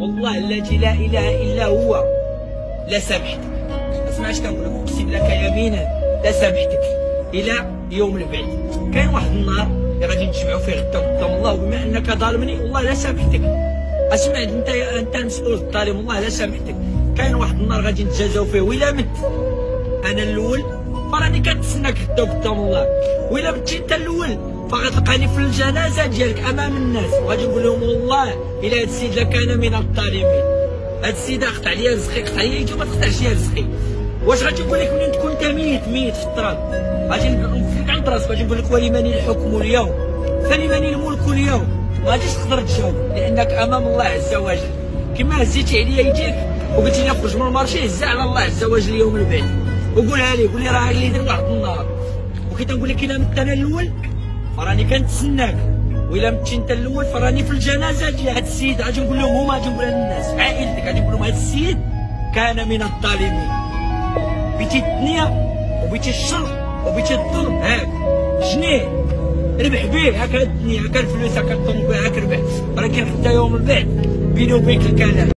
والله الذي لا اله الا هو لا سامحتك. ما سمعتش كنقول لك اقسم لك يمينا لا سامحتك الى يوم البعث. كاين واحد النهار اللي غادي نتجمعوا فيه غدا قدام الله، وبما انك ظالمني والله لا سامحتك. اسمع انت المسؤول الظالم، والله لا سامحتك. كاين واحد النهار غادي نتجازاو فيه، وإلا مت انا الاول فراني كنتسناك غدا قدام الله، وإلا متي انت الاول فغتلقاني في الجنازه ديالك امام الناس، وغادي نقول لهم والله الا هذا السيد لكان من الظالمين. هذا السيد قطع لي رزقي، قطع لي انت ما تقطعش لي رزقي. واش غادي نقول لك ملي تكون انت ميت في التراب؟ غادي نفلك عند راسك، غادي نقول لك ولمن الحكم اليوم فلمن الملك اليوم. ما غاديش تقدر تجاوب لانك امام الله عز وجل. كما هزيتي عليا يديك وقلتي لي خرج من المارشي، هز على الله عز وجل يوم البعث وقولها لي، قول لي راه اللي يدير واحد النهار. وكي تنقول لك الا مت انا الاول فراني كنتسناك، وإلا متي انت الاول فراني في الجنازه ديال هذا السيد. غادي نقول لهم هما، غادي نقول للناس عائلتك، غادي نقول لهم هذا السيد كان من الظالمين. بيتي الدنيا وبيتي الشر وبيتي الظلم، هاك جنيه ربح به، هاك الدنيا، هاك الفلوس، هاك الطوموبيل، هاك ربح. ولكن حتى يوم البعث بيني وبينك الكلام.